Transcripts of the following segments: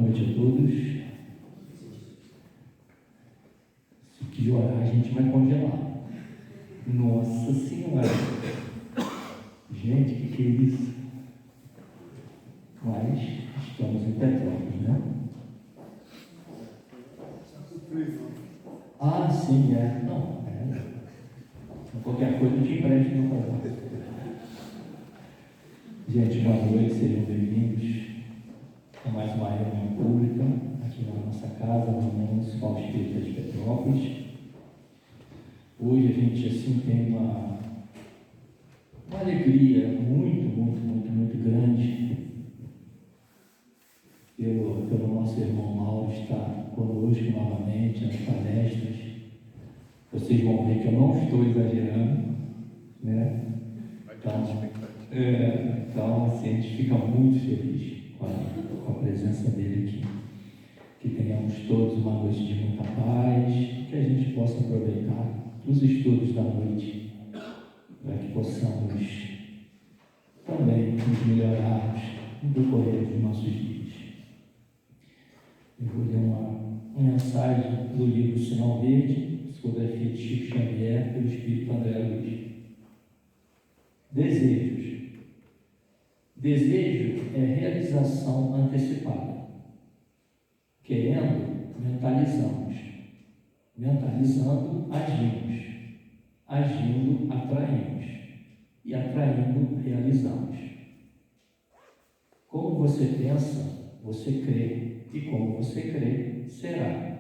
noite a todos. Se piorar, a gente vai congelar. Nossa Senhora! Gente, que é isso? Mas estamos em Petrópolis, né? Ah, sim, é. Não, é. Qualquer coisa eu te empresto no contato. Gente, boa noite, sejam bem-vindos a mais uma reunião pública aqui na nossa casa, no Municipal Espírita de Petrópolis. Hoje a gente, assim, tem uma alegria muito grande pelo nosso irmão Mauro estar conosco novamente nas palestras. Vocês vão ver que eu não estou exagerando, né? Então, assim, a gente fica muito feliz com a presença dele aqui. Que tenhamos todos uma noite de muita paz, que a gente possa aproveitar os estudos da noite, para que possamos também nos melhorarmos no decorrer dos nossos dias. Eu vou ler uma mensagem do livro Sinal Verde, psicografia de Chico Xavier, pelo Espírito André Luiz. Desejos. Desejo é realização antecipada. Querendo, mentalizamos. Mentalizando, agimos. Agindo, atraímos. E atraindo, realizamos. Como você pensa, você crê. E como você crê, será.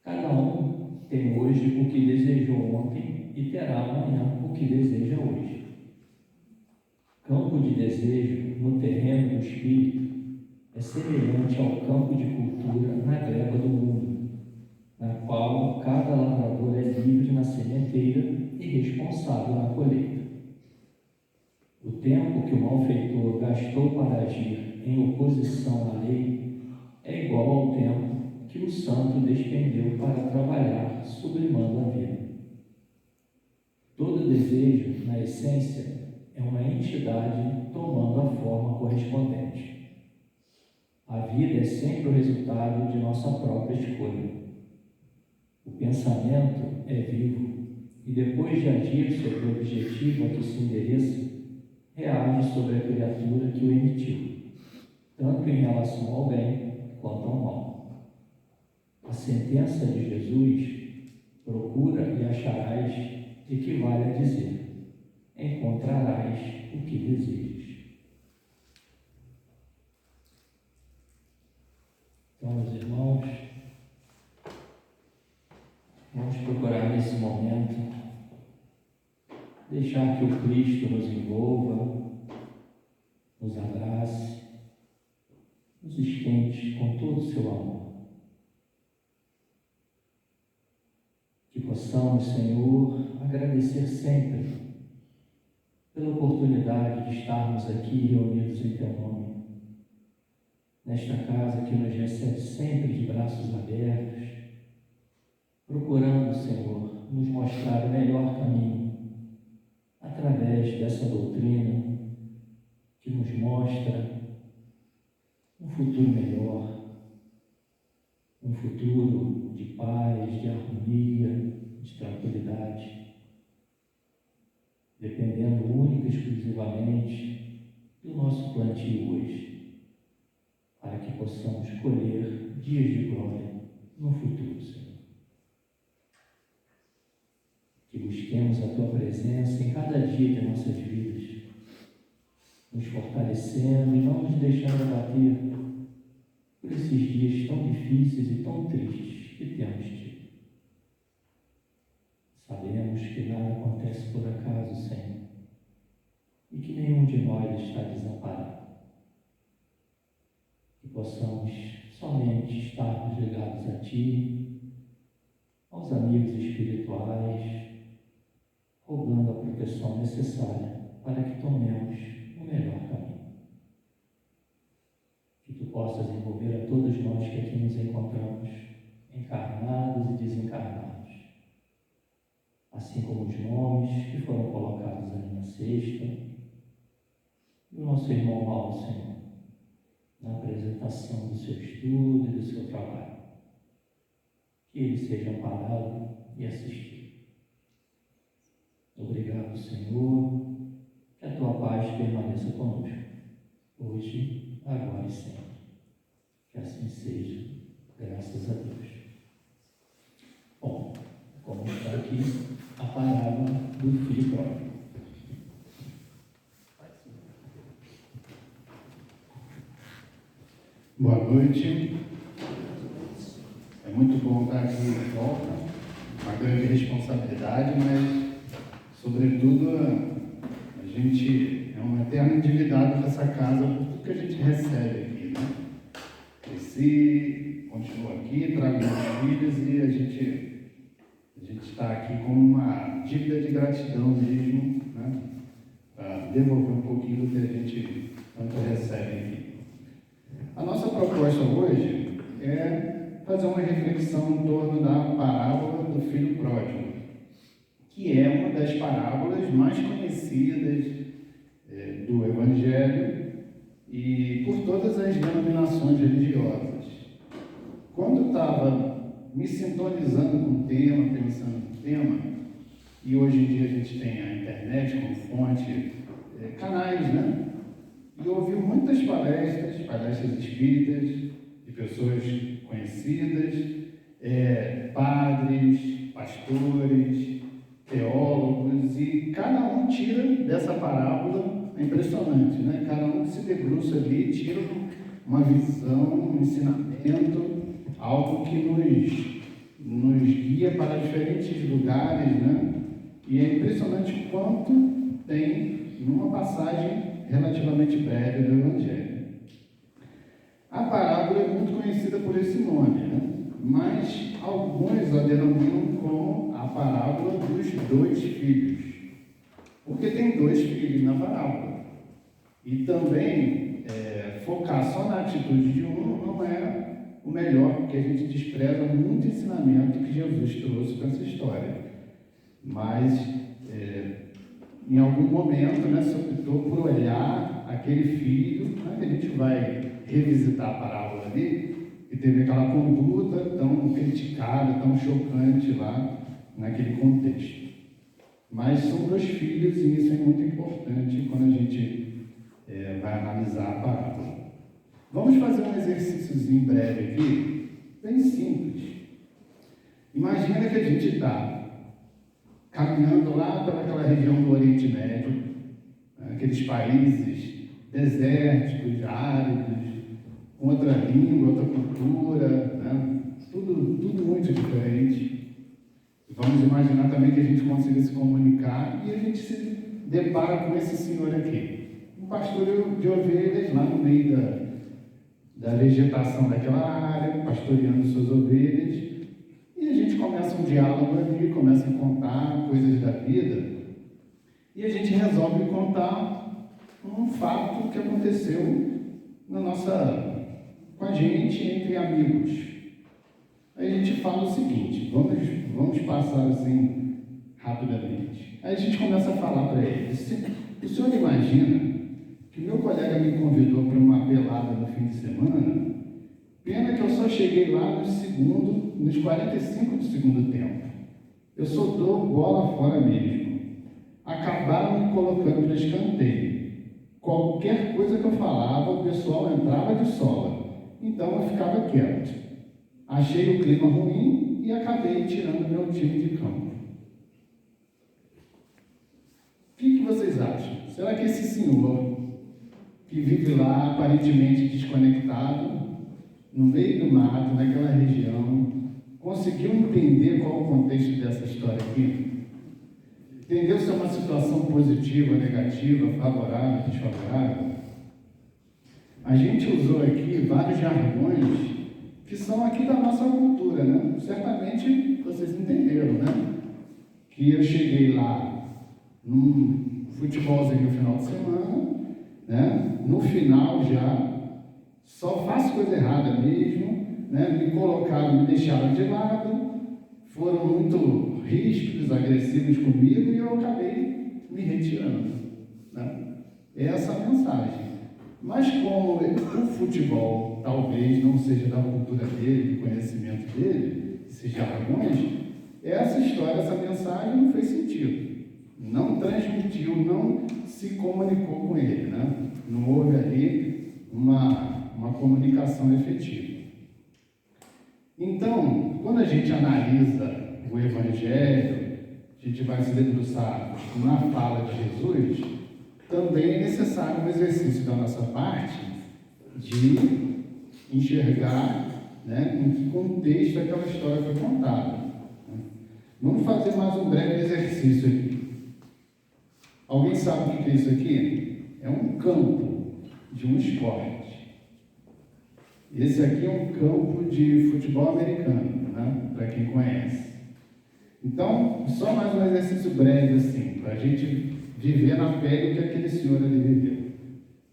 Cada um tem hoje o que desejou ontem e terá amanhã o que deseja hoje. Campo de desejo no terreno do espírito é semelhante ao campo de cultura na gleba do mundo, na qual cada lavrador é livre na sementeira e responsável na colheita. O tempo que o malfeitor gastou para agir em oposição à lei é igual ao tempo que o santo despendeu para trabalhar, sublimando a vida. Todo desejo, na essência, é uma entidade tomando a forma correspondente. A vida é sempre o resultado de nossa própria escolha. O pensamento é vivo e, depois de agir sobre o objetivo a que se endereça, reage sobre a criatura que o emitiu, tanto em relação ao bem quanto ao mal. A sentença de Jesus, procura e acharás, equivale a dizer, encontrarás o que desejas. Então, meus irmãos, vamos procurar nesse momento deixar que o Cristo nos envolva, nos abrace, nos esquente com todo o seu amor. Que possamos, Senhor, agradecer sempre pela oportunidade de estarmos aqui reunidos em Teu nome, nesta casa que nos recebe sempre de braços abertos, procurando, Senhor, nos mostrar o melhor caminho através dessa doutrina que nos mostra um futuro melhor, um futuro de paz, de harmonia, de tranquilidade, dependendo única e exclusivamente do nosso plantio hoje, para que possamos colher dias de glória no futuro, Senhor. Que busquemos a Tua presença em cada dia de nossas vidas, nos fortalecendo e não nos deixando abater por esses dias tão difíceis e tão tristes que temos tido. Sabemos que nada acontece por acaso, Senhor, e que nenhum de nós está desamparado. Que possamos somente estarmos ligados a Ti, aos amigos espirituais, rogando a proteção necessária para que tomemos o melhor caminho. Que Tu possas envolver a todos nós que aqui nos encontramos, encarnados e desencarnados, assim como os nomes que foram colocados ali na cesta, e o nosso irmão Mauro, Senhor, na apresentação do seu estudo e do seu trabalho. Que ele seja amparado e assistido. Obrigado, Senhor, que a tua paz permaneça conosco, hoje, agora e sempre. Que assim seja, graças a Deus. Bom, como está aqui a parábola do filho pródigo. Boa noite. É muito bom estar aqui de volta. Uma grande responsabilidade, mas, sobretudo, a gente é um eterno endividado dessa casa por tudo que a gente recebe aqui, né? Cresci, continuo aqui, trago meus filhos e a gente está aqui com uma dívida de gratidão mesmo, né? Para devolver um pouquinho do que a gente tanto recebe aqui. A nossa proposta hoje é fazer uma reflexão em torno da parábola do filho pródigo, que é uma das parábolas mais conhecidas do Evangelho e por todas as denominações religiosas. Quando eu estava me sintonizando com o tema, pensando no tema, e hoje em dia a gente tem a internet como fonte, canais, né? E ouvi muitas palestras espíritas, de pessoas conhecidas, padres, pastores, teólogos, e cada um tira dessa parábola, é impressionante, né? Cada um que se debruça ali tira uma visão, um ensinamento, algo que nos guia para diferentes lugares, né? E é impressionante o quanto tem numa passagem relativamente breve do Evangelho. A parábola é muito conhecida por esse nome, né? Mas alguns a denominam como a parábola dos dois filhos, porque tem dois filhos na parábola. E também focar só na atitude de um não é o melhor, porque a gente despreza muito ensinamento que Jesus trouxe para essa história. Mas em algum momento, né, se optou por olhar aquele filho, né, que a gente vai revisitar a parábola ali, e teve aquela conduta tão criticada, tão chocante lá naquele contexto. Mas são dois filhos e isso é muito importante quando a gente vai analisar a parábola. Vamos fazer um exercíciozinho breve aqui, bem simples. Imagina que a gente está caminhando lá pelaquela região do Oriente Médio, aqueles países desérticos, áridos, com outra língua, outra cultura, né? Tudo muito diferente. Vamos imaginar também que a gente consiga se comunicar e a gente se depara com esse senhor aqui, um pastor de ovelhas lá no meio da vegetação daquela área, pastoreando suas ovelhas. E a gente começa um diálogo ali, começa a contar coisas da vida, e a gente resolve contar um fato que aconteceu com a gente, entre amigos. Aí a gente fala o seguinte, vamos passar assim rapidamente. Aí a gente começa a falar para ele: o senhor imagina que meu colega me convidou para uma pelada no fim de semana? Pena que eu só cheguei lá nos 45 do segundo tempo. Eu só dou bola fora mesmo. Acabaram me colocando no escanteio. Qualquer coisa que eu falava, o pessoal entrava de sola. Então eu ficava quieto. Achei o clima ruim e acabei tirando meu time de campo. O que vocês acham? Será que esse senhor, que vive lá aparentemente desconectado, no meio do mato, naquela região, conseguiu entender qual é o contexto dessa história aqui? Entendeu se é uma situação positiva, negativa, favorável, desfavorável? A gente usou aqui vários jargões que são aqui da nossa cultura, né? Certamente vocês entenderam, né? Que eu cheguei lá num futebolzinho no final de semana, né? No final já, só faço coisa errada mesmo, né? Me deixaram de lado, foram muito ríspidos, agressivos comigo e eu acabei me retirando, né? Essa é a mensagem. Mas como o futebol talvez não seja da cultura dele, do conhecimento dele, esses jargões, essa história, essa mensagem não fez sentido. Não transmitiu, não se comunicou com ele, né? Não houve ali uma comunicação efetiva. Então, quando a gente analisa o Evangelho, a gente vai se debruçar na fala de Jesus, também é necessário um exercício da nossa parte de enxergar, né, em que contexto aquela história foi contada. Vamos fazer mais um breve exercício aqui. Alguém sabe o que é isso aqui? É um campo de um esporte. Esse aqui é um campo de futebol americano, né, para quem conhece. Então, só mais um exercício breve assim, para a gente viver na pele o que aquele senhor ali viveu.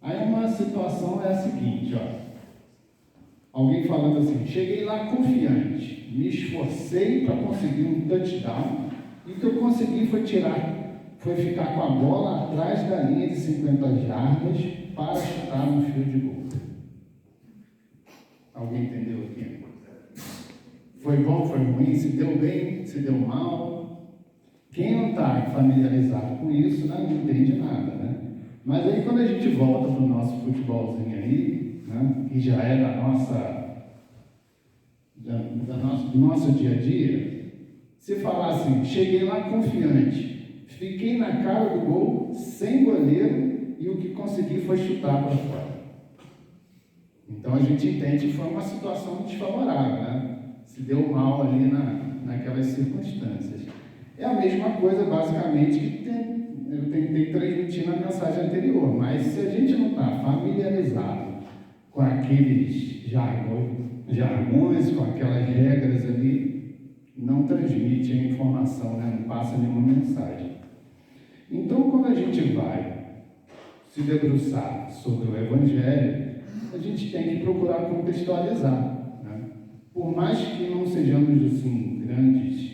Aí uma situação é a seguinte, ó. Alguém falando assim, cheguei lá confiante, me esforcei para conseguir um touchdown, e o que eu consegui foi ficar com a bola atrás da linha de 50 jardas para chutar no fio de gol. Alguém entendeu aqui? Foi bom, foi ruim, se deu bem, se deu mal. Quem não está familiarizado com isso, né, não entende nada, né? Mas aí quando a gente volta para o nosso futebolzinho aí, né, que já é do nosso dia a dia, se falar assim, cheguei lá confiante, fiquei na cara do gol, sem goleiro, e o que consegui foi chutar para fora. Então a gente entende que foi uma situação desfavorável, né? Se deu mal ali naquelas circunstâncias. É a mesma coisa, basicamente, que eu tentei transmitir na mensagem anterior, mas se a gente não está familiarizado com aqueles jargões, com aquelas regras ali, não transmite a informação, né? Não passa nenhuma mensagem. Então, quando a gente vai se debruçar sobre o Evangelho, a gente tem que procurar contextualizar, né? Por mais que não sejamos assim, grandes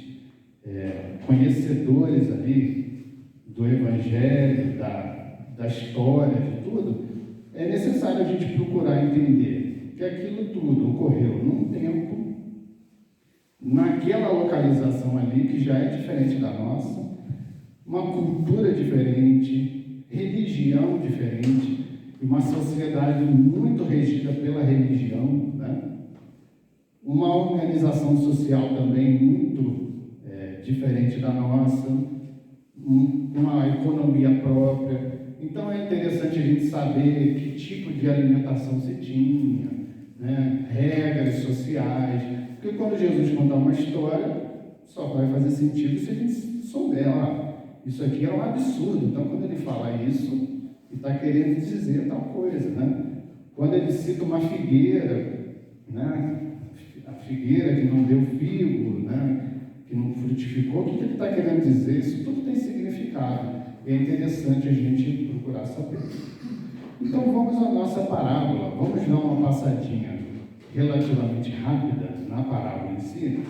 conhecedores ali do Evangelho, da história, de tudo, é necessário a gente procurar entender que aquilo tudo ocorreu num tempo, naquela localização ali, que já é diferente da nossa, uma cultura diferente, religião diferente, uma sociedade muito regida pela religião, né? Uma organização social também muito diferente da nossa, uma economia própria. Então é interessante a gente saber que tipo de alimentação se tinha, né? Regras sociais, porque quando Jesus contar uma história, só vai fazer sentido se a gente souber, isso aqui é um absurdo. Então quando ele fala isso, ele está querendo dizer tal coisa, né? Quando ele cita uma figueira, né? A figueira que não deu figo, né? Que não frutificou, o que ele está querendo dizer? Isso tudo tem significado. É interessante a gente procurar saber. Então vamos à nossa parábola. Vamos dar uma passadinha relativamente rápida na parábola em si,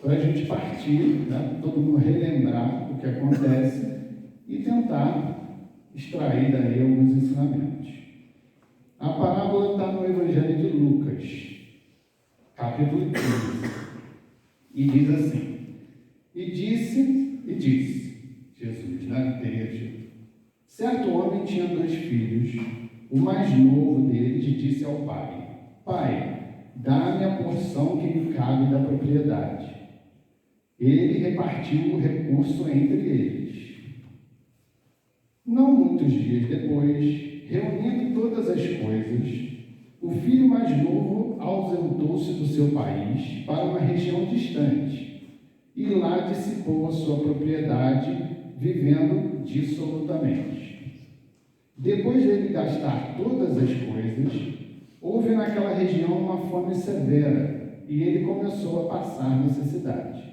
para a gente partir, né? Todo mundo relembrar o que acontece e tentar extrair daí alguns ensinamentos. A parábola está no Evangelho de Lucas, capítulo 15, e diz assim: E disse Jesus, né, trecho, certo homem tinha 2 filhos. O mais novo deles disse ao pai: Pai, dá-me a porção que me cabe da propriedade. Ele repartiu o recurso entre eles. Não muitos dias depois, reunindo todas as coisas, o filho mais novo ausentou-se do seu país para uma região distante, e lá dissipou a sua propriedade, vivendo dissolutamente. Depois dele gastar todas as coisas, houve naquela região uma fome severa, e ele começou a passar necessidade.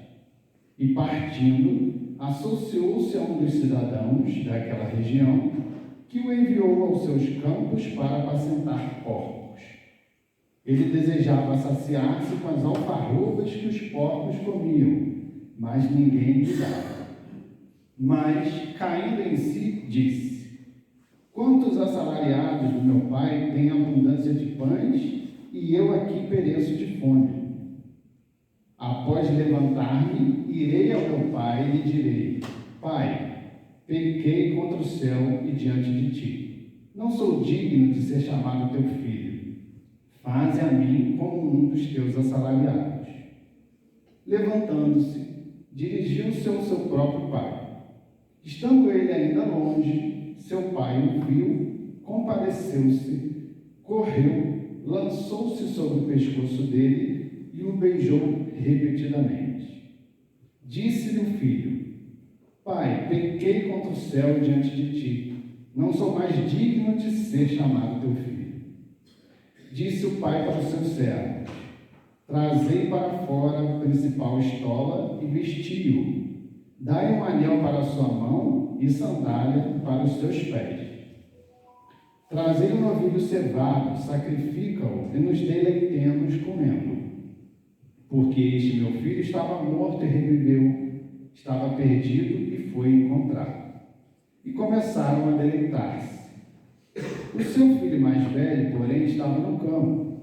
E partindo, associou-se a um dos cidadãos daquela região, que o enviou aos seus campos para apacentar porcos. Ele desejava saciar-se com as alfarrobas que os porcos comiam, mas ninguém lhe dava. Mas, caindo em si, disse: Quantos assalariados do meu pai têm abundância de pães e eu aqui pereço de fome? Após levantar-me, irei ao meu pai e lhe direi: Pai, pequei contra o céu e diante de ti. Não sou digno de ser chamado teu filho. Faze a mim como um dos teus assalariados. Levantando-se, dirigiu-se ao seu próprio pai. Estando ele ainda longe, seu pai o viu, compadeceu-se, correu, lançou-se sobre o pescoço dele e o beijou repetidamente. Disse-lhe o filho: Pai, pequei contra o céu diante de ti. Não sou mais digno de ser chamado teu filho. Disse o pai para os seus servos: Trazei para fora a principal estola e vestiu-o. Dai um anel para a sua mão e sandália para os seus pés. Trazei um novilho cevado, sacrifica-o e nos deleitemos comendo. Porque este meu filho estava morto e reviveu, estava perdido e foi encontrado. E começaram a deleitar-se. O seu filho mais velho, porém, estava no campo.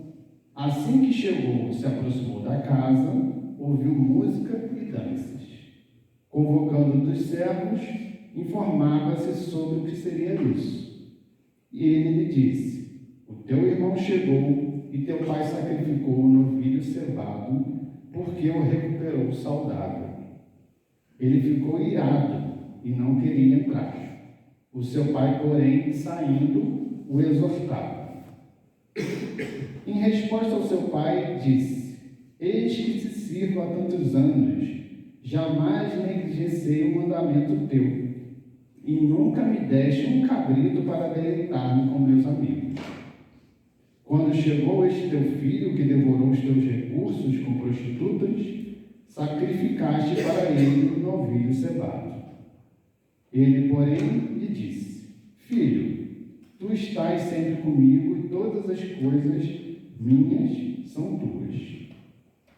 Assim que chegou, se aproximou da casa, ouviu música e danças. Convocando um dos servos, informava-se sobre o que seria isso. E ele lhe disse: O teu irmão chegou e teu pai sacrificou o novilho cevado, porque o recuperou saudável. Ele ficou irado e não queria entrar. O seu pai, porém, saindo, o exortava. Em resposta ao seu pai, disse: Eis que te sirvo há tantos anos, jamais negligenciei o mandamento teu, e nunca me deste um cabrito para deleitar-me com meus amigos. Quando chegou este teu filho, que devorou os teus recursos com prostitutas, sacrificaste para ele um novilho cevado. Ele, porém, lhe disse: Filho, tu estás sempre comigo e todas as coisas minhas são tuas.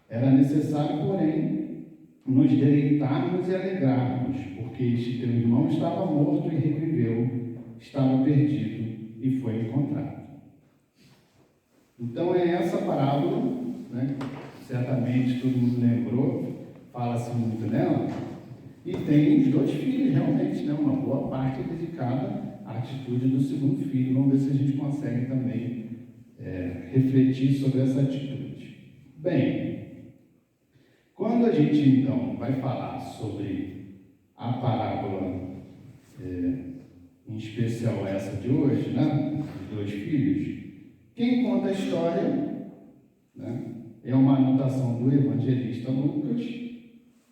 Era necessário, porém, nos deleitarmos e alegrarmos, porque este teu irmão estava morto e reviveu, estava perdido e foi encontrado. Então é essa parábola, né? Certamente todo mundo lembrou, fala-se muito nela, e tem os dois filhos realmente, né? Uma boa parte dedicada à atitude do segundo filho. Vamos ver se a gente consegue também refletir sobre essa atitude. Bem, quando a gente então vai falar sobre a parábola, em especial essa de hoje, né? Dos dois filhos, quem conta a história, né, é uma anotação do evangelista Lucas,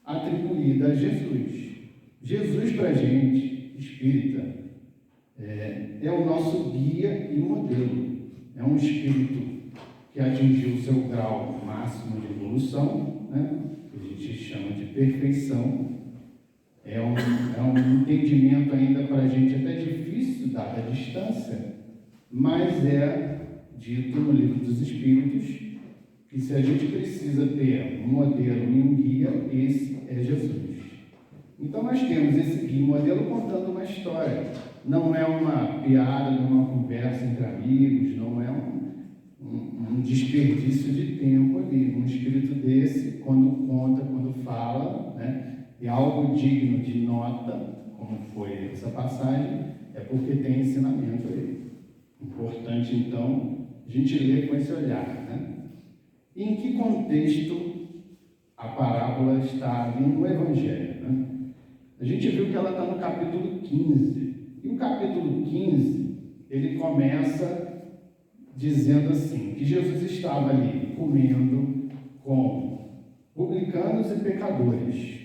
atribuída a Jesus. Jesus, para a gente, espírita, é o nosso guia e modelo. É um espírito que atingiu o seu grau máximo de evolução, né, que a gente chama de perfeição. É um entendimento ainda para a gente até difícil, dada a distância, mas é dito no Livro dos Espíritos que se a gente precisa ter um modelo e um guia, esse é Jesus. Então nós temos esse guia e modelo contando uma história. Não é uma piada, não é uma conversa entre amigos, não é um desperdício de tempo ali. Um espírito desse, quando conta, quando fala, né, é algo digno de nota, como foi essa passagem, é porque tem ensinamento aí. Importante, então, a gente lê com esse olhar, né? Em que contexto a parábola está ali no Evangelho, né? A gente viu que ela está no capítulo 15. E o capítulo 15, ele começa dizendo assim, que Jesus estava ali comendo com publicanos e pecadores.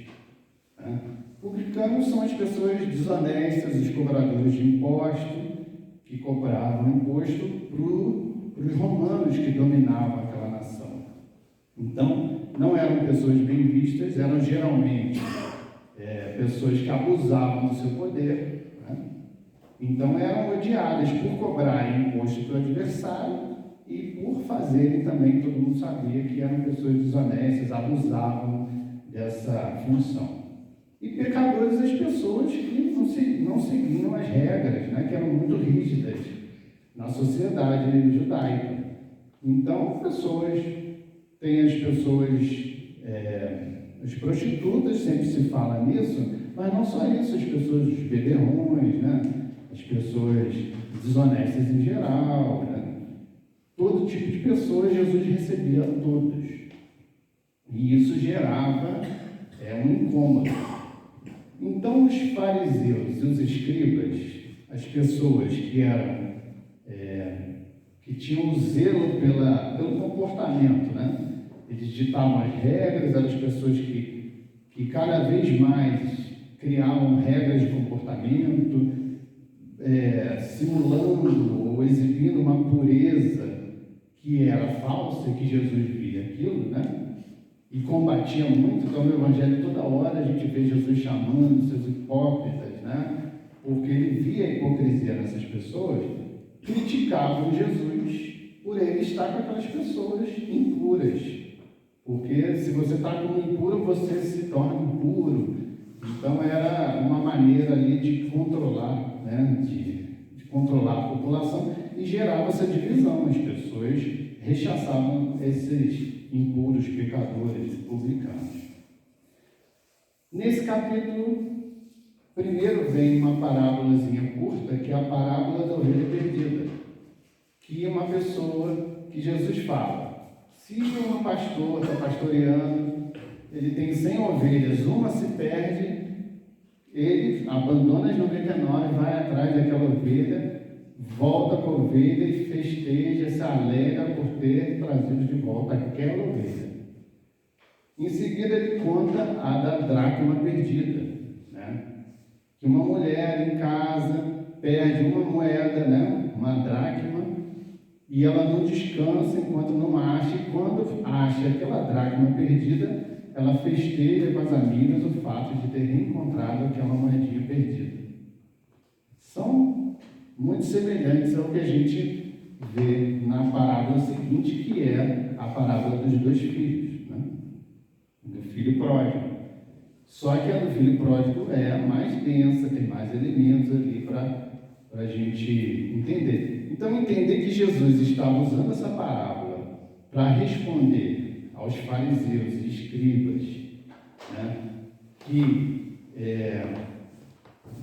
Né? Publicanos são as pessoas desonestas, os cobradores de impostos, que cobravam imposto para os romanos que dominavam aquela nação. Então, não eram pessoas bem vistas, eram geralmente pessoas que abusavam do seu poder, né? Então eram odiadas por cobrarem imposto para o adversário e por fazerem também, todo mundo sabia que eram pessoas desonestas, abusavam dessa função. E pecadores, as pessoas que não seguiam as regras, né, que eram muito rígidas na sociedade judaica. Então, tem as pessoas, as prostitutas, sempre se fala nisso, mas não só isso, as pessoas, os beberrões, né, as pessoas desonestas em geral, né, todo tipo de pessoas Jesus recebia a todos. E isso gerava um incômodo. Então, os fariseus e os escribas, as pessoas que tinham zelo pelo comportamento, né? Eles ditavam as regras, eram as pessoas que cada vez mais criavam regras de comportamento, simulando ou exibindo uma pureza que era falsa, que Jesus via aquilo, né? E combatia muito. Então, no Evangelho, toda hora a gente vê Jesus chamando seus hipócritas, né? Porque ele via a hipocrisia nessas pessoas, criticavam Jesus por ele estar com aquelas pessoas impuras. Porque se você está como impuro, você se torna impuro. Então, era uma maneira ali de controlar, né? De controlar a população, e gerava essa divisão. As pessoas rechaçavam esses impuros, pecadores e publicanos. Nesse capítulo, primeiro vem uma parábolazinha curta, que é a parábola da ovelha perdida, que é uma pessoa que Jesus fala: se um pastor está pastoreando, ele tem 100 ovelhas, uma se perde, ele abandona as 99, vai atrás daquela ovelha, volta com a ovelha e festeja, se alegra por ter trazido de volta aquela ovelha. Em seguida, ele conta a da dracma perdida, né? Que uma mulher em casa perde uma moeda, né? Uma dracma, e ela não descansa enquanto não acha, e quando acha aquela dracma perdida, ela festeja com as amigas o fato de ter reencontrado aquela moedinha perdida. São muito semelhantes ao que a gente vê na parábola seguinte, que é a parábola dos 2 filhos, né? Do filho pródigo. Só que a do filho pródigo é mais densa, tem mais elementos ali para a gente entender. Então, entender que Jesus estava usando essa parábola para responder aos fariseus e escribas, né, que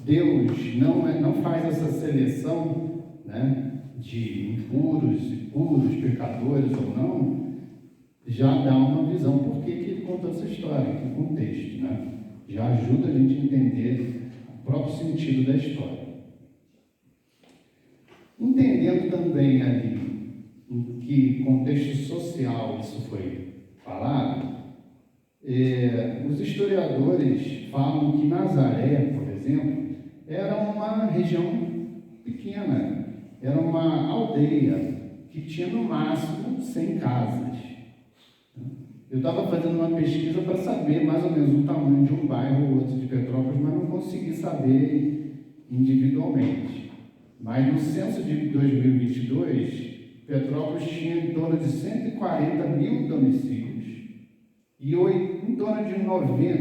Deus não faz essa seleção, né, de impuros, puros, pecadores ou não, já dá uma visão por que ele contou essa história, que contexto, né? Já ajuda a gente a entender o próprio sentido da história. Entendendo também ali em que contexto social isso foi falado, os historiadores falam que Nazaré, por exemplo, era uma região pequena, era uma aldeia que tinha no máximo 100 casas. Eu estava fazendo uma pesquisa para saber mais ou menos o tamanho de um bairro ou outro de Petrópolis, mas não consegui saber individualmente. Mas no censo de 2022, Petrópolis tinha em torno de 140 mil domicílios e em torno de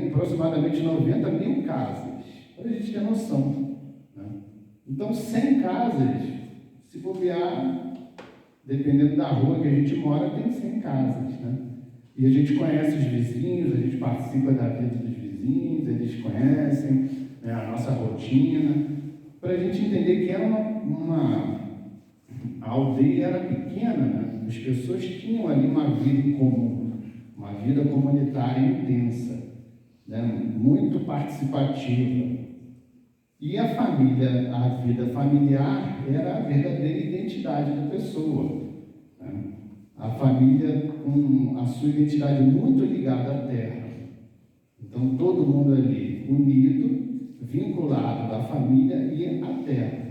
aproximadamente 90 mil casas, para a gente ter noção, né? Então, 100 casas, se bobear, dependendo da rua que a gente mora, tem 100 casas, né? E a gente conhece os vizinhos, a gente participa da vida dos vizinhos, eles conhecem, né, a nossa rotina, para a gente entender que era a aldeia era pequena, né? As pessoas tinham ali uma vida em comum, uma vida comunitária intensa, né? Muito participativa. E a vida familiar era a verdadeira identidade da pessoa, né? A família com a sua identidade muito ligada à terra. Então, todo mundo ali unido, vinculado à família e à terra.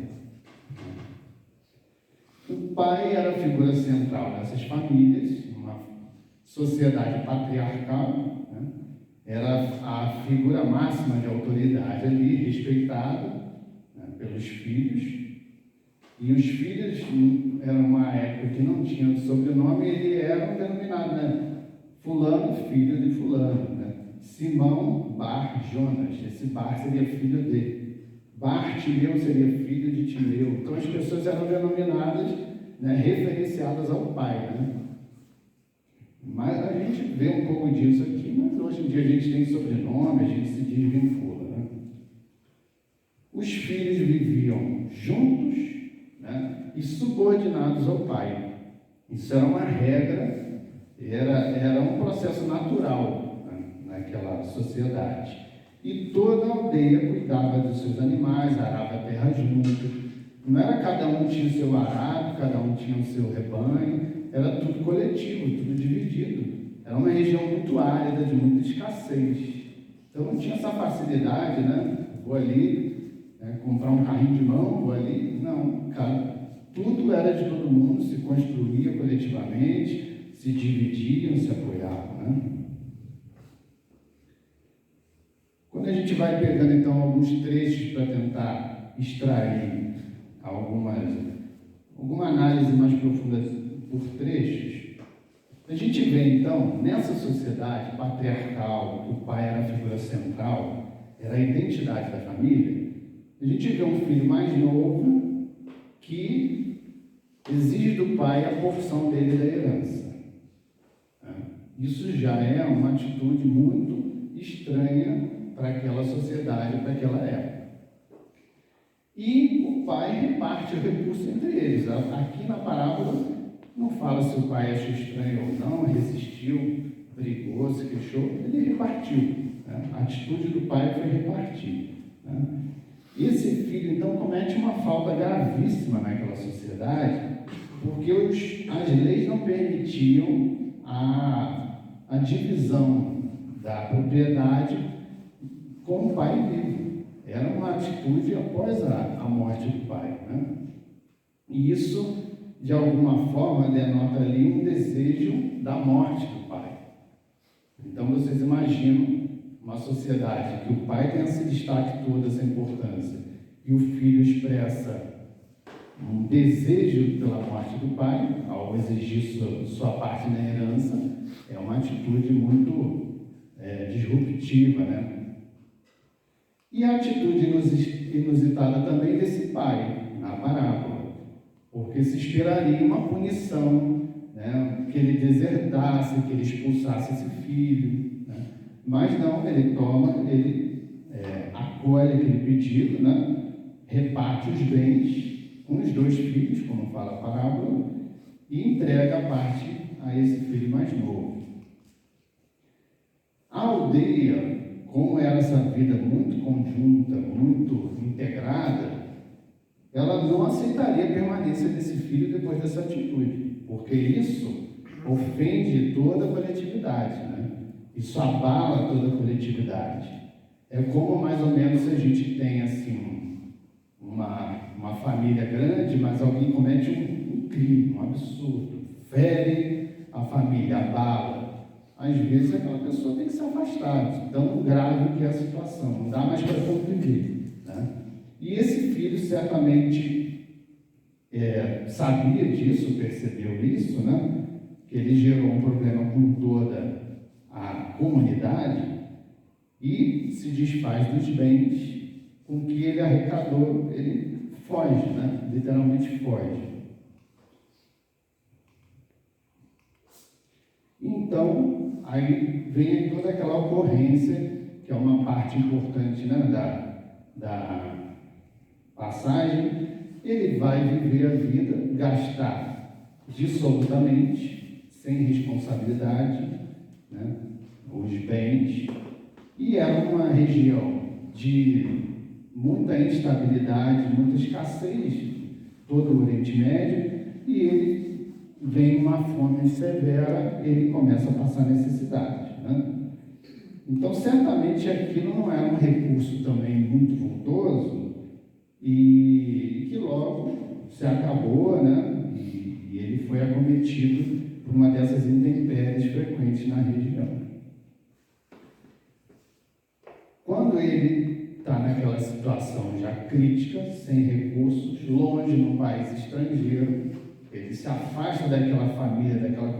O pai era a figura central dessas famílias, uma sociedade patriarcal, né? Era a figura máxima de autoridade ali, respeitada, né, pelos filhos. E os filhos, era uma época que não tinha sobrenome, ele era denominado, né? Fulano, filho de fulano, né? Simão Bar Jonas, esse Bar seria filho de Bartimeu seria filho de Timeu. Então as pessoas eram denominadas, né, referenciadas ao pai, né? Mas a gente vê um pouco disso aqui, mas hoje em dia a gente tem sobrenome, a gente se desvincula, né? Os filhos viviam juntos, né, e subordinados ao pai. Isso era uma regra, era um processo natural, né, naquela sociedade. E toda a aldeia cuidava dos seus animais, arava a terra junto. Não era cada um tinha o seu arado, cada um tinha o seu rebanho, era tudo coletivo, tudo dividido. Era uma região muito árida, de muita escassez. Então não tinha essa facilidade, né? Vou ali, né, comprar um carrinho de mão, vou ali. Não, cara, tudo era de todo mundo, se construía coletivamente, se dividiam, se apoiavam, né? Quando a gente vai pegando, então, alguns trechos para tentar extrair alguma análise mais profunda por trechos, a gente vê, então, nessa sociedade patriarcal, que o pai era a figura central, era a identidade da família, a gente vê um filho mais novo que exige do pai a porção dele da herança. Isso já é uma atitude muito estranha para aquela sociedade, para aquela época. E o pai reparte o recurso entre eles. Aqui na parábola não fala se o pai achou estranho ou não, resistiu, brigou, se queixou, ele repartiu, né? A atitude do pai foi repartir, né? Esse filho, então, comete uma falta gravíssima naquela sociedade, porque as leis não permitiam a divisão da propriedade com o pai vivo. Era uma atitude após a morte do pai, né? E isso, de alguma forma, denota ali um desejo da morte do pai. Então, vocês imaginam uma sociedade que o pai tem esse destaque todo, essa importância, e o filho expressa um desejo pela morte do pai, ao exigir sua parte na herança, é uma atitude muito disruptiva, né? E a atitude inusitada também desse pai, na parábola, porque se esperaria uma punição, né? Que ele desertasse, que ele expulsasse esse filho, né? Mas não, ele acolhe aquele pedido, né? Reparte os bens com os dois filhos, como fala a parábola, e entrega a parte a esse filho mais novo. A aldeia, como era essa vida muito conjunta, muito integrada, ela não aceitaria a permanência desse filho depois dessa atitude, porque isso ofende toda a coletividade, né? Isso abala toda a coletividade. É como mais ou menos se a gente tem assim uma família grande, mas alguém comete um crime, um absurdo, fere a família, abala. Às vezes aquela pessoa tem que se afastar, de tão grave que é a situação, não dá mais para conviver, né? E esse filho certamente sabia disso, percebeu isso, né? Que ele gerou um problema com toda a comunidade e se desfaz dos bens com que ele arrecadou, ele foge, né? Literalmente foge. Então, aí vem toda aquela ocorrência, que é uma parte importante, né, da passagem. Ele vai viver a vida, gastar dissolutamente, sem responsabilidade, né, os bens, e é uma região de muita instabilidade, muita escassez, todo o Oriente Médio, e ele vem uma fome severa, ele começa a passar necessidade, né? Então, certamente aquilo não era um recurso também muito vultoso e que logo se acabou, né? E ele foi acometido por uma dessas intempéries frequentes na região. Quando ele está naquela situação já crítica, sem recursos, longe num país estrangeiro, ele se afasta daquela família, daquela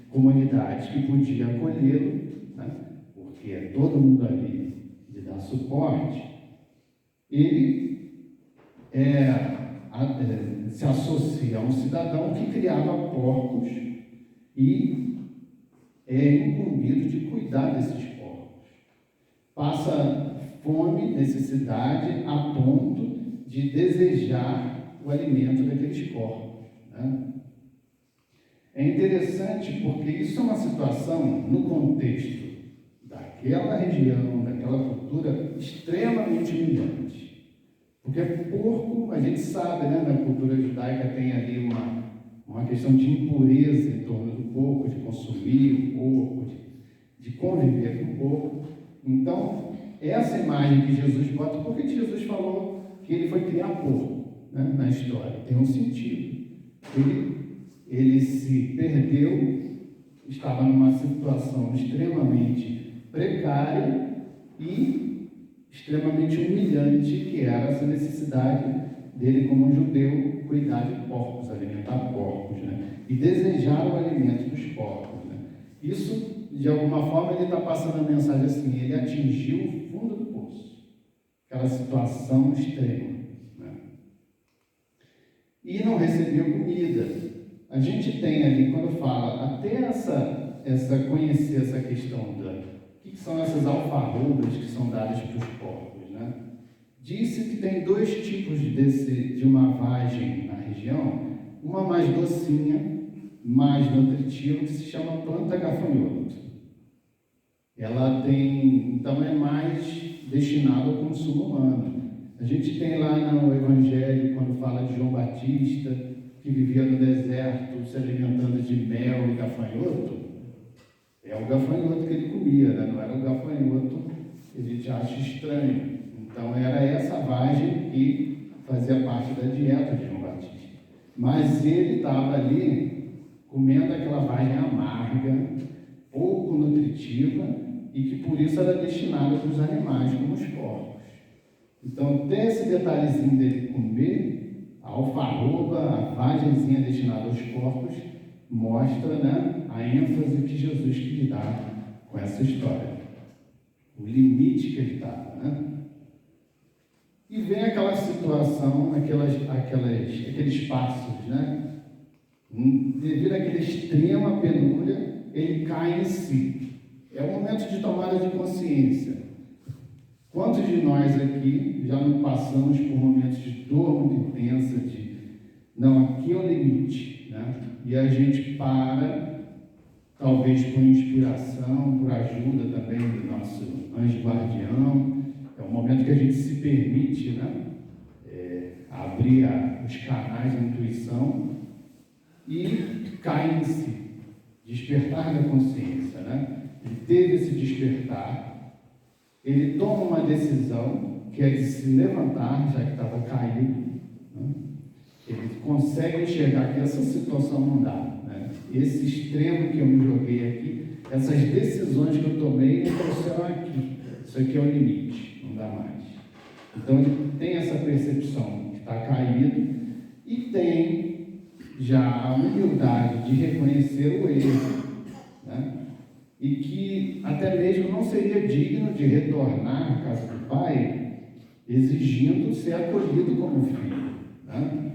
comunidade que podia acolhê-lo, né? Porque é todo mundo ali de dar suporte. ele se associa a um cidadão que criava porcos e é incumbido de cuidar desses porcos. Passa fome, necessidade, a ponto de desejar o alimento daqueles porcos, né? É interessante porque isso é uma situação, no contexto daquela região, daquela cultura, extremamente humilhante. Porque porco, a gente sabe, né, na cultura judaica tem ali uma questão de impureza em torno do porco, de consumir o porco, de conviver com o porco. Então, essa imagem que Jesus bota, por que Jesus falou que ele foi criar porco, né, na história? Tem um sentido. Ele se perdeu, estava numa situação extremamente precária e extremamente humilhante, que era essa necessidade dele, como um judeu, cuidar de porcos, alimentar porcos, né? E desejar o alimento dos porcos, né? Isso, de alguma forma, ele está passando a mensagem assim: ele atingiu o fundo do poço, aquela situação extrema, né? E não recebeu comida. A gente tem ali, quando fala, até conhecer essa questão o que são essas alfarrobas que são dadas para os porcos, né? Disse que tem dois tipos de uma vagem na região, uma mais docinha, mais nutritiva, que se chama planta gafanhoto. Ela tem, então é mais destinada ao consumo humano. A gente tem lá no Evangelho, quando fala de João Batista, que vivia no deserto, se alimentando de mel e gafanhoto. É o gafanhoto que ele comia, né? Não era o gafanhoto que a gente acha estranho. Então, era essa vagem que fazia parte da dieta de João Batista. Mas ele estava ali comendo aquela vagem amarga, pouco nutritiva, e que por isso era destinada para os animais, como os porcos. Então, tem esse detalhezinho dele comer a alfarroba, a vagenzinha destinada aos porcos, mostra, né, a ênfase que Jesus quis dar com essa história. O limite que ele dá, né? E vem aquela situação, aqueles passos, né? Devido àquela extrema penúria, ele cai em si. É o momento de tomada de consciência. Quantos de nós aqui já não passamos por momentos de dor muito intensa, não, aqui é o limite, né? E a gente para, talvez por inspiração, por ajuda também do nosso anjo guardião. É um momento que a gente se permite, né, abrir os canais da intuição e cai em si, despertar da consciência, né? Ele teve esse despertar. Ele toma uma decisão, que é de se levantar, já que estava caído, né? Ele consegue enxergar que essa situação não dá, né? Esse extremo que eu me joguei aqui, essas decisões que eu tomei, me trouxeram aqui. Isso aqui é o limite, não dá mais. Então, ele tem essa percepção que está caído e tem já a humildade de reconhecer o erro, né? E que até mesmo não seria digno de retornar à casa do pai, exigindo ser acolhido como filho, né?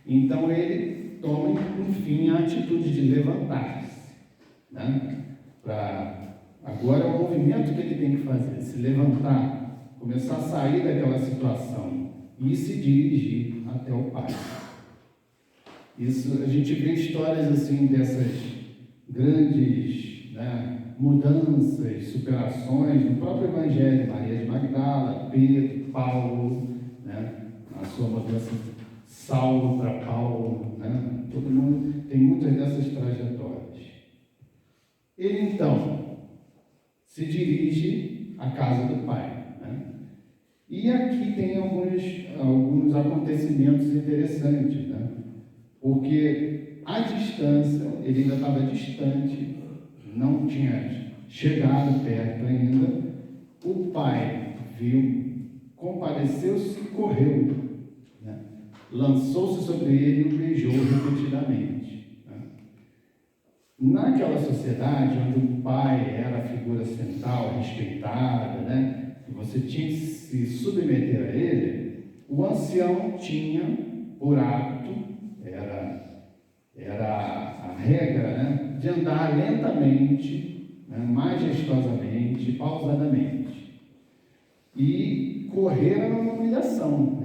Então ele toma, enfim, a atitude de levantar-se, né? Agora é o movimento que ele tem que fazer, se levantar, começar a sair daquela situação e se dirigir até o pai. Isso, a gente vê histórias assim dessas grandes, né, mudanças, superações no próprio Evangelho, Maria de Magdala, Pedro, Paulo, né, a sua mudança de Saulo para Paulo, né, todo mundo tem muitas dessas trajetórias. Ele então se dirige à casa do pai, né, e aqui tem alguns acontecimentos interessantes, né, porque à distância, ele ainda estava distante, não tinha chegado perto ainda. O pai viu, compadeceu-se e correu, né? Lançou-se sobre ele e o beijou repetidamente, né? Naquela sociedade onde o pai era a figura central, respeitada, né? que você tinha que se submeter a ele, o ancião tinha, por hábito, era a regra, né, de andar lentamente, né, majestosamente, pausadamente. E correr era uma humilhação,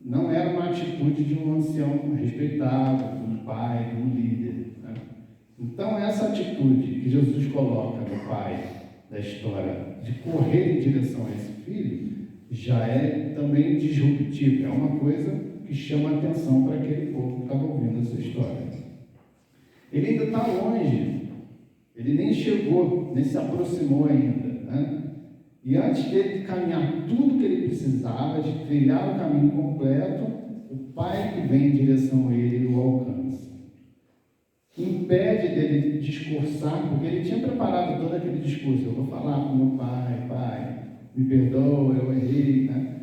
não era uma atitude de um ancião respeitado, de um pai, de um líder. Né? Então, essa atitude que Jesus coloca no pai da história de correr em direção a esse filho, já é também disruptivo, é uma coisa que chama a atenção para aquele povo que estava ouvindo essa história. Ele ainda está longe, ele nem chegou, nem se aproximou ainda, né? E antes dele caminhar tudo que ele precisava, de trilhar o caminho completo, o pai que vem em direção a ele o alcança. Impede dele discursar, porque ele tinha preparado todo aquele discurso. Eu vou falar com meu pai, me perdoa, eu errei, né?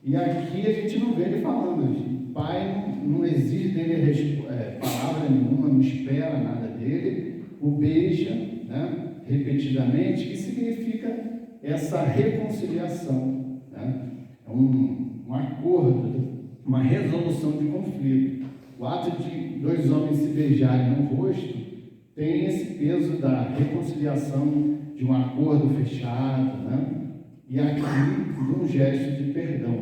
E aqui a gente não vê ele falando. O pai não exige dele palavra nenhuma, não espera nada dele, o beija, né, repetidamente, que significa essa reconciliação, né? É um acordo, uma resolução de conflito. O ato de dois homens se beijarem no rosto tem esse peso da reconciliação, de um acordo fechado, né? E aqui de um gesto de perdão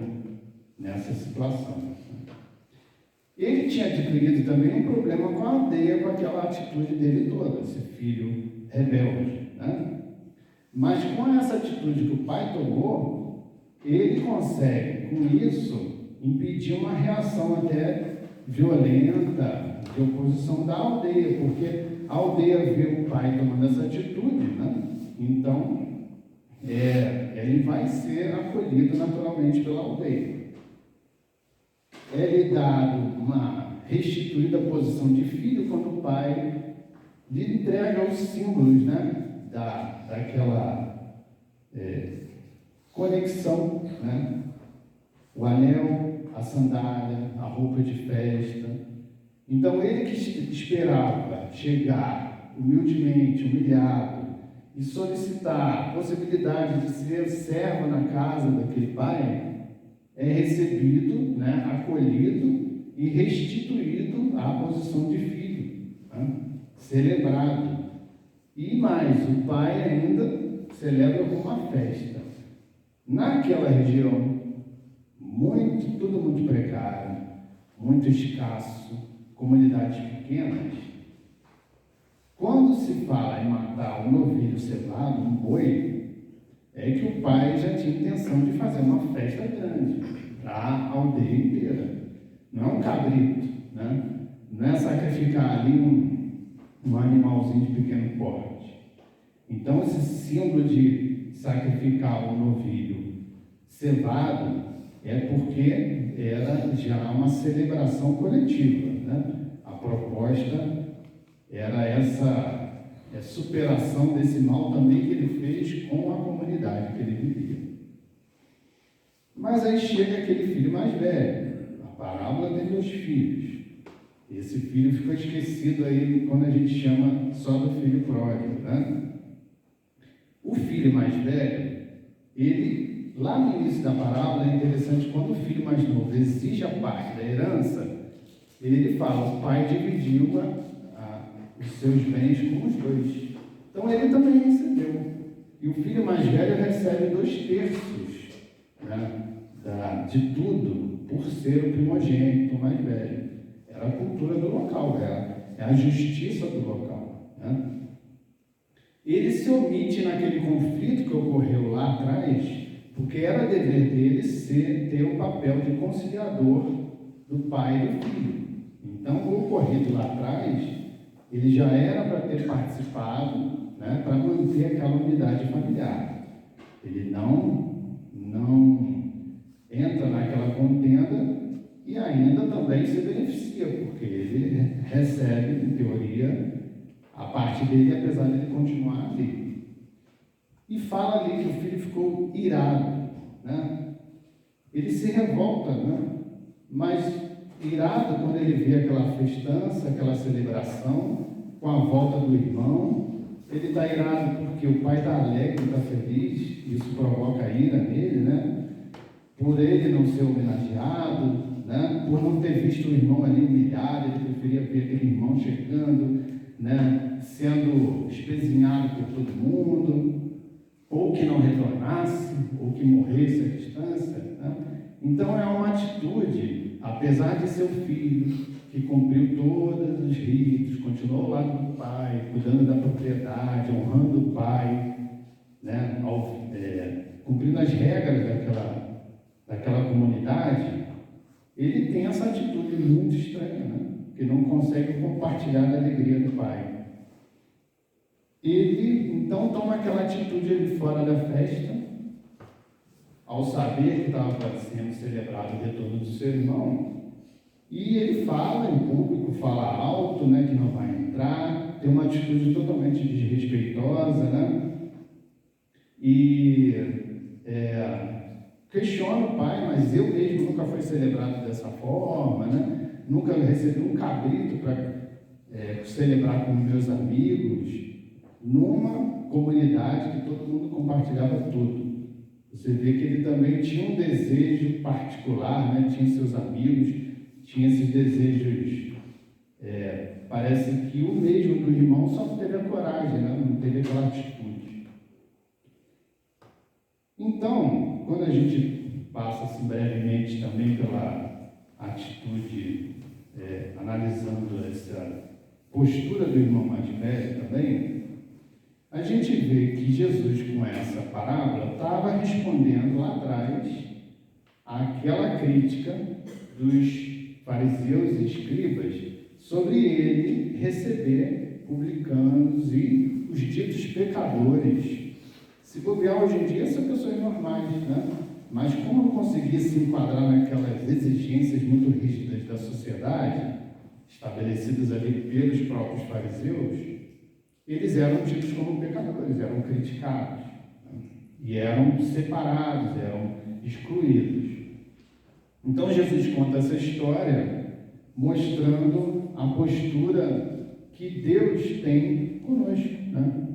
nessa situação. Ele tinha adquirido também um problema com a aldeia, com aquela atitude dele toda, esse filho rebelde, né? Mas com essa atitude que o pai tomou, ele consegue, com isso, impedir uma reação até violenta, de oposição da aldeia, porque a aldeia vê o pai tomando essa atitude, né? Então, ele vai ser acolhido naturalmente pela aldeia. É-lhe dado uma restituída posição de filho quando o pai lhe entrega os símbolos, né? Daquela conexão, né? O anel, a sandália, a roupa de festa. Então, ele que esperava chegar humildemente, humilhado, e solicitar a possibilidade de ser servo na casa daquele pai, é recebido, né, acolhido e restituído à posição de filho, né? Celebrado. E mais, o pai ainda celebra com uma festa. Naquela região, tudo muito precário, muito escasso, comunidades pequenas, quando se fala em matar um novilho cevado, um boi, é que o pai já tinha intenção de fazer uma festa grande para a aldeia inteira. Não é um cabrito, né? Não é sacrificar ali um animalzinho de pequeno porte. Então, esse símbolo de sacrificar um novilho cevado é porque era já uma celebração coletiva, né? A proposta era essa superação desse mal também que ele fez com a comunidade que ele vivia. Mas aí chega aquele filho mais velho. A parábola tem 2 filhos. Esse filho ficou esquecido aí quando a gente chama só do filho pródigo, né? O filho mais velho, ele, lá no início da parábola, é interessante, quando o filho mais novo exige a parte da herança, ele fala, o pai dividiu os seus bens com os 2. Então ele também recebeu. E o filho mais velho recebe 2/3, né, de tudo, por ser o primogênito mais velho. Era a cultura do local, é a justiça do local, né? Ele se omite naquele conflito que ocorreu lá atrás, porque era dever dele ter o papel de conciliador do pai e do filho. Então, o ocorrido lá atrás, ele já era para ter participado, né, para manter aquela unidade familiar. Ele não entra naquela contenda e ainda também se beneficia, porque ele recebe, em teoria, a parte dele, apesar de ele continuar ali. E fala ali que o filho ficou irado, né? Ele se revolta, né? Mas irado quando ele vê aquela festança, aquela celebração, com a volta do irmão, ele está irado porque o pai está alegre, está feliz, isso provoca ira nele, né? Por ele não ser homenageado, né? Por não ter visto o irmão ali humilhado, ele preferia ver aquele irmão chegando, né? Sendo espezinhado por todo mundo, ou que não retornasse, ou que morresse à distância, né? Então é uma atitude, apesar de seu filho, que cumpriu todos os ritos, continuou ao lado do pai, cuidando da propriedade, honrando o pai, né? Cumprindo as regras daquela comunidade, ele tem essa atitude muito estranha, né? Que não consegue compartilhar da alegria do pai. Ele então toma aquela atitude ali fora da festa, ao saber que estava sendo celebrado o retorno do seu irmão, e ele fala em público, fala alto, né, que não vai entrar, tem uma atitude totalmente desrespeitosa, né? E questiona o pai, mas eu mesmo nunca fui celebrado dessa forma, né? Nunca recebi um cabrito para celebrar com meus amigos, numa comunidade que todo mundo compartilhava tudo. Você vê que ele também tinha um desejo particular, né? Tinha seus amigos, tinha esses desejos. Parece que o mesmo do irmão só não teve a coragem, né? Não teve aquela atitude. Então, quando a gente passa assim, brevemente também pela atitude, analisando essa postura do irmão mais velho também, a gente vê que Jesus, com essa parábola, estava respondendo lá atrás àquela crítica dos fariseus e escribas sobre ele receber publicanos e os ditos pecadores. Se bobear hoje em dia, são pessoas normais, né? Mas como não conseguia se enquadrar naquelas exigências muito rígidas da sociedade, estabelecidas ali pelos próprios fariseus, eles eram tidos como pecadores, eram criticados, né? E eram separados, eram excluídos. Então Jesus conta essa história mostrando a postura que Deus tem conosco, né?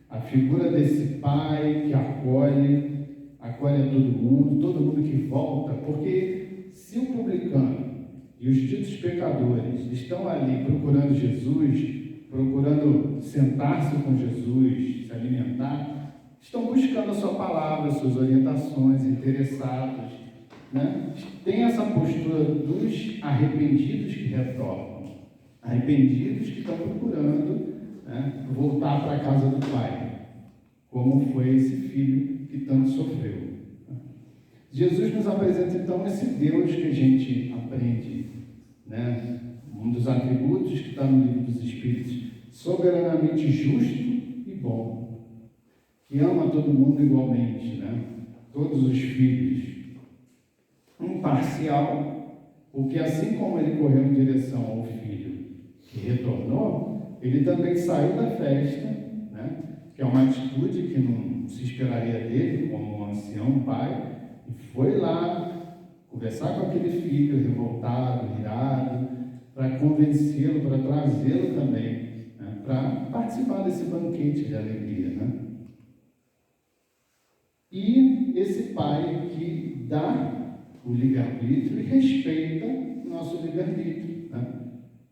A figura desse pai que acolhe a todo mundo que volta, porque se o publicano e os ditos pecadores estão ali procurando Jesus, procurando sentar-se com Jesus, se alimentar, estão buscando a sua palavra, suas orientações, interessados, né? Tem essa postura dos arrependidos que retornam, arrependidos que estão procurando, né, voltar para a casa do Pai, como foi esse filho que tanto sofreu. Jesus nos apresenta então esse Deus que a gente aprende, né? Um dos atributos que está no livro dos Espíritos, soberanamente justo e bom, que ama todo mundo igualmente, né? Todos os filhos. Imparcial, porque assim como ele correu em direção ao filho que retornou, ele também saiu da festa, né? Que é uma atitude que não se esperaria dele, como um ancião pai, e foi lá conversar com aquele filho revoltado, irado, para convencê-lo, para trazê-lo também, né? Para participar desse banquete de alegria, né? E esse pai que dá o livre-arbítrio e respeita o nosso livre-arbítrio, né?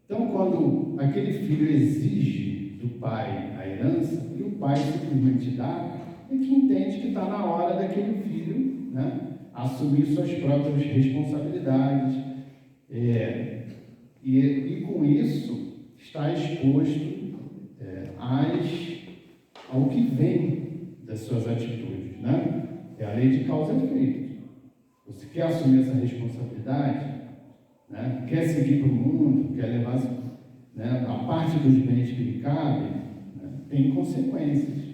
Então, quando aquele filho exige do pai a herança e o pai simplesmente dá, é que entende que está na hora daquele filho, né, assumir suas próprias responsabilidades, e com isso está exposto ao que vem das suas atitudes, né? É a lei de causa e efeito. Você quer assumir essa responsabilidade, né? Quer seguir para o mundo, quer levar, né, a parte dos bens que lhe cabem, né, tem consequências.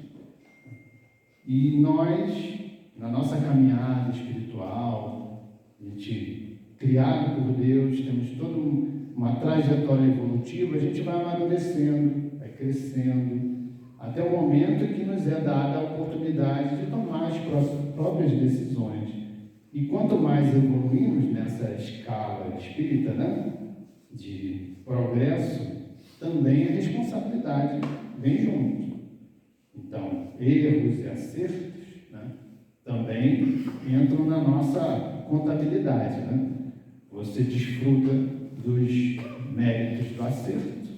E nós, na nossa caminhada espiritual, a gente, criado por Deus, temos toda uma trajetória evolutiva, a gente vai amadurecendo, vai crescendo, até o momento que nos é dada a oportunidade de tomar as próprias decisões. E quanto mais evoluímos nessa escala espírita, né, de progresso, também a responsabilidade vem junto. Então, erros e acertos, né, também entram na nossa contabilidade, né? Você desfruta dos méritos do acerto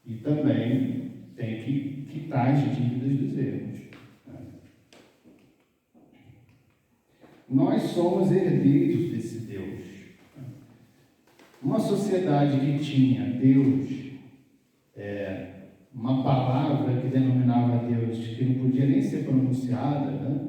e também tem que quitar as dívidas dos erros. Né? Nós somos herdeiros desse Deus. Uma sociedade que tinha Deus, uma palavra que denominava Deus, que não podia nem ser pronunciada, né?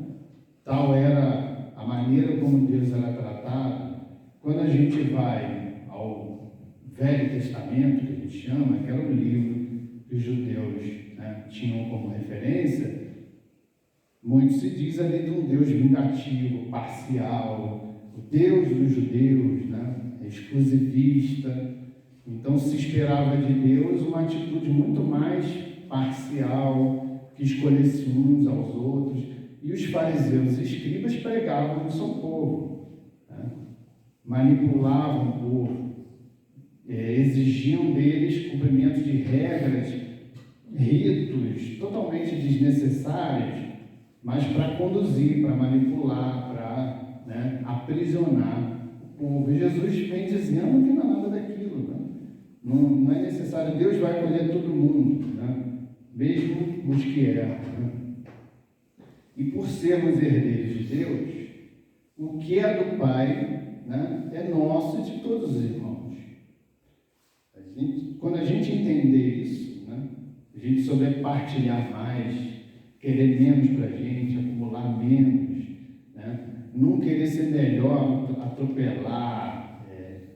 Tal era a maneira como Deus era tratado. Quando a gente vai ao Velho Testamento, que a gente chama, que era o livro que os judeus, né, tinham como referência, muito se diz ali de um Deus vingativo, parcial, o Deus dos judeus, né, exclusivista. Então se esperava de Deus uma atitude muito mais parcial, que escolhesse uns aos outros. E os fariseus e escribas pregavam no seu povo, né? Manipulavam o povo, exigiam deles cumprimento de regras, ritos totalmente desnecessários, mas para conduzir, para manipular, para, né, aprisionar o povo. E Jesus vem dizendo que não é nada daquilo, né? Não é necessário. Deus vai acolher todo mundo, né? Mesmo os que erram, né? E por sermos herdeiros de Deus, o que é do Pai, né, é nosso e de todos os irmãos. Quando a gente entender isso, né, a gente souber partilhar mais, querer menos para a gente, acumular menos, né, não querer ser melhor, atropelar,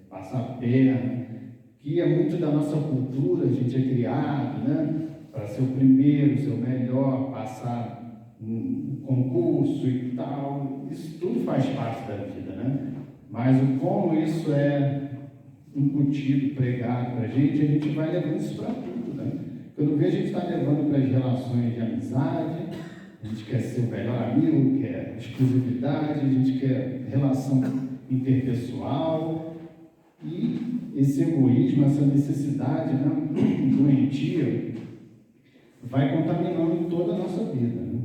passar a perna, que é muito da nossa cultura, a gente é criado, né, para ser o primeiro, ser o melhor, passar um concurso e tal. Isso tudo faz parte da vida, né? Mas o como isso é incutido, pregado para a gente vai levando isso para tudo, né? Quando vê, a gente está levando para as relações de amizade, a gente quer ser o melhor amigo, quer exclusividade, a gente quer relação interpessoal, e esse egoísmo, essa necessidade, né, doentia, vai contaminando toda a nossa vida, né?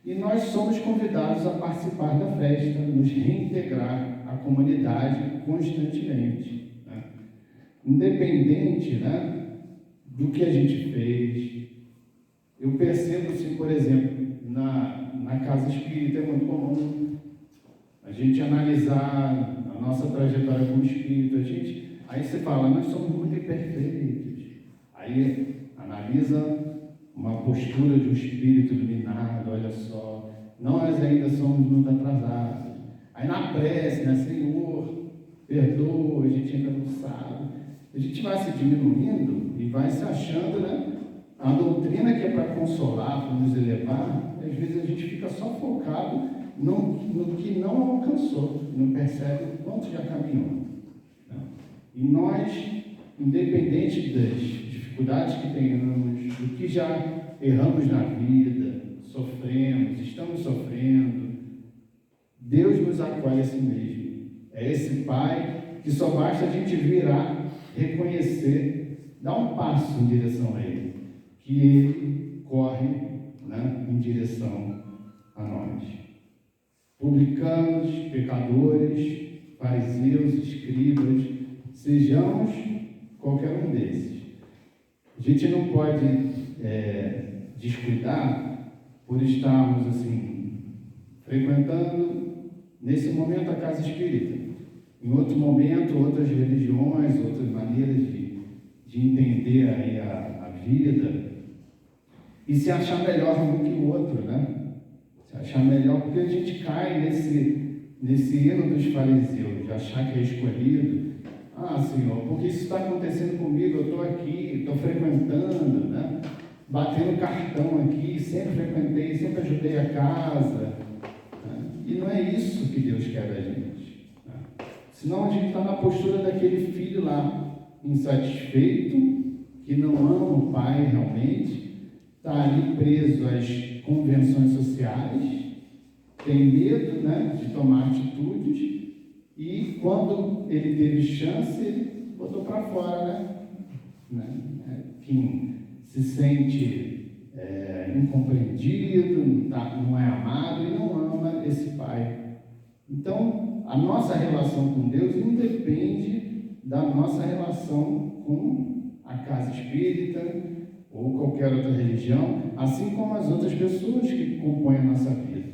E nós somos convidados a participar da festa, nos reintegrar à comunidade constantemente, né? Independente, né, do que a gente fez. Eu percebo assim, por exemplo, na casa espírita é muito comum a gente analisar a nossa trajetória como espírito. Aí você fala, nós somos muito imperfeitos. Aí analisa uma postura de um espírito iluminado, olha só, nós ainda somos muito atrasados. Aí na prece, né, Senhor, perdoa, a gente ainda não sabe. A gente vai se diminuindo e vai se achando, né? A doutrina que é para consolar, para nos elevar, às vezes a gente fica só focado no que não alcançou, não percebe o quanto já caminhou. Né? E nós, independente das dificuldades que tenhamos, do que já erramos na vida, sofremos, estamos sofrendo, Deus nos acolhe a si mesmo. É esse Pai que só basta a gente virar, reconhecer, dar um passo em direção a Ele, que Ele corre, né, em direção a nós. Publicanos, pecadores, fariseus, escribas, sejamos qualquer um desses. A gente não pode descuidar por estarmos assim frequentando nesse momento a casa espírita. Em outro momento, outras religiões, outras maneiras de entender aí a vida, e se achar melhor um que o outro, né? Se achar melhor, porque a gente cai nesse erro dos fariseus, de achar que é escolhido. Ah, Senhor, porque isso está acontecendo comigo, eu estou aqui, estou frequentando, né? Batendo cartão aqui, sempre frequentei, sempre ajudei a casa. Né? E não é isso que Deus quer da gente. Né? Senão a gente está na postura daquele filho lá, insatisfeito, que não ama o pai realmente, está ali preso às convenções sociais, tem medo, né, de tomar atitudes, e quando ele teve chance, ele botou para fora, né? Enfim, se sente incompreendido, não é amado e não ama esse pai. Então, a nossa relação com Deus independe da nossa relação com a casa espírita ou qualquer outra religião, assim como as outras pessoas que compõem a nossa vida.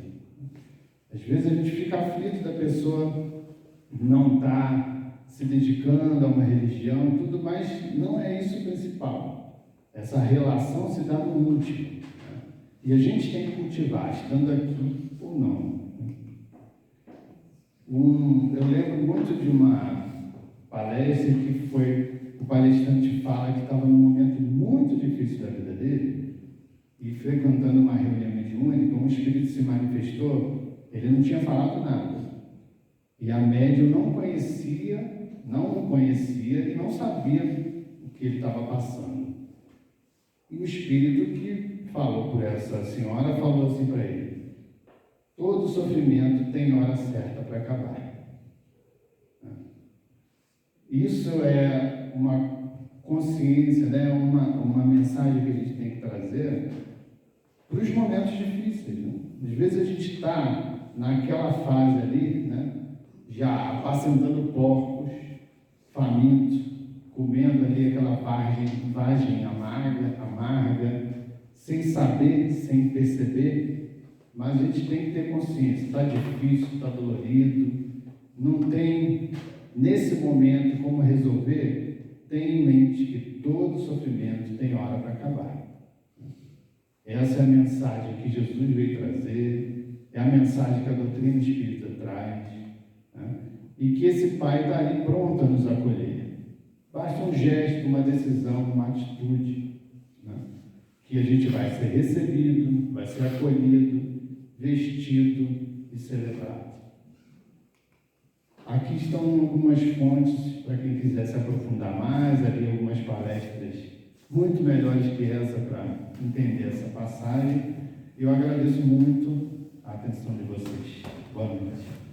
Às vezes a gente fica aflito da pessoa não estar se dedicando a uma religião e tudo, mas não é isso o principal. Essa relação se dá no íntimo, né? E a gente tem que cultivar, estando aqui ou não. Eu lembro muito de uma palestra que o palestrante fala que estava num momento muito difícil da vida dele e frequentando uma reunião mediúnica, um espírito se manifestou, ele não tinha falado nada. E a médium não o conhecia e não sabia o que ele estava passando. E o espírito que falou por essa senhora falou assim para ele: todo sofrimento tem hora certa para acabar. Isso é uma consciência, né? uma mensagem que a gente tem que trazer para os momentos difíceis. Né? Às vezes a gente está naquela fase ali, né? Já apacentando porcos, famintos, comendo ali aquela vagem amarga, sem saber, sem perceber, mas a gente tem que ter consciência, está difícil, está dolorido, não tem, nesse momento, como resolver, tenha em mente que todo sofrimento tem hora para acabar. Essa é a mensagem que Jesus veio trazer, é a mensagem que a doutrina espírita traz, né? E que esse Pai está ali pronto a nos acolher. Basta um gesto, uma decisão, uma atitude, né? Que a gente vai ser recebido, vai ser acolhido, vestido e celebrado. Aqui estão algumas fontes para quem quiser se aprofundar mais, ali algumas palestras muito melhores que essa para entender essa passagem. Eu agradeço muito a atenção de vocês. Boa noite.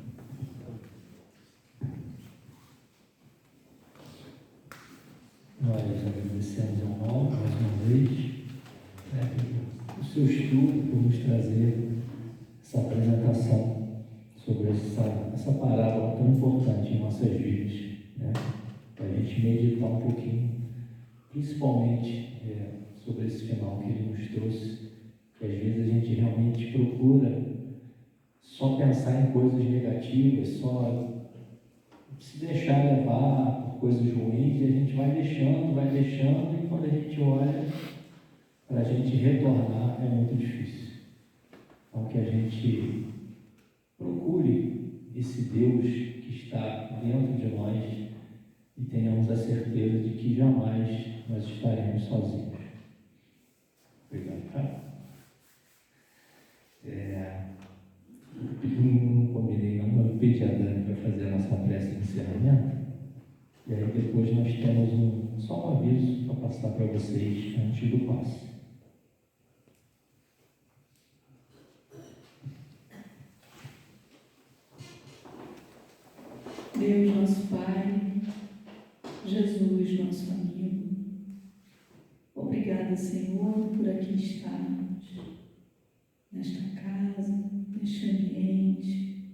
Nós agradecemos ao Mauro mais uma vez, o seu estudo, por nos trazer essa apresentação sobre essa parábola tão importante em nossas vidas, né? Para a gente meditar um pouquinho, principalmente sobre esse final que ele nos trouxe, que às vezes a gente realmente procura só pensar em coisas negativas, só se deixar levar por coisas ruins, e a gente vai deixando, e quando a gente olha, para a gente retornar é muito difícil. Então, que a gente procure esse Deus que está dentro de nós e tenhamos a certeza de que jamais nós estaremos sozinhos. Obrigado, cara. Não combinei, não. Eu pedi a Dani para fazer a nossa prece de encerramento. E aí depois nós temos só um aviso para passar para vocês antes do passe. Deus, nosso Pai, Jesus, nosso amigo, obrigada, Senhor, por aqui estarmos, nesta casa, neste ambiente.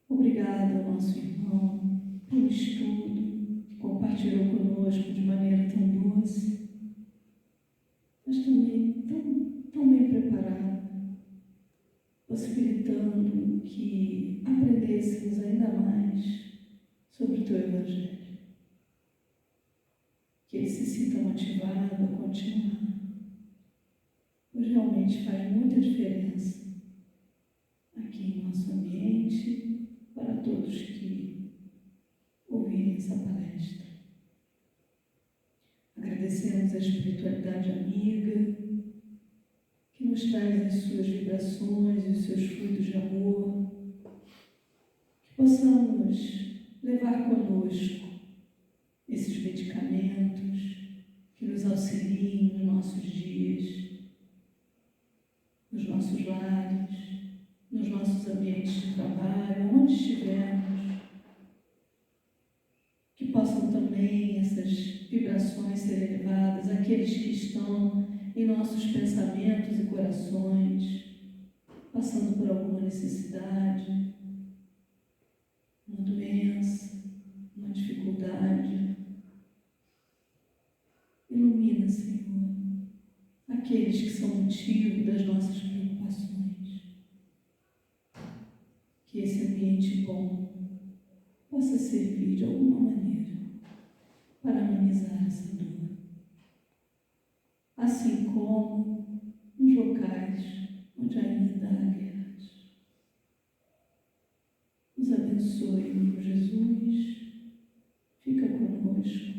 Obrigada ao nosso irmão pelo estudo que compartilhou conosco de maneira tão doce, mas também tão bem preparado, possibilitando que aprendêssemos ainda mais sobre o Teu Evangelho. Que ele se sinta motivado a continuar, pois realmente faz muita diferença aqui em nosso ambiente para todos que ouvirem essa palestra. Agradecemos a espiritualidade amiga que nos traz as suas vibrações e os seus fluidos de amor, que possamos levar conosco esses medicamentos que nos auxiliem nos nossos dias, nos nossos lares, nos nossos ambientes de trabalho, onde estivermos, que possam também essas vibrações ser elevadas àqueles que estão em nossos pensamentos e corações, passando por alguma necessidade, uma doença, uma dificuldade. Ilumina, Senhor, aqueles que são motivo das nossas preocupações. Que esse ambiente bom possa servir de alguma maneira para amenizar essa dor. Assim como nos locais onde ainda há guerras. Nos abençoe, amigo Jesus. Fica conosco.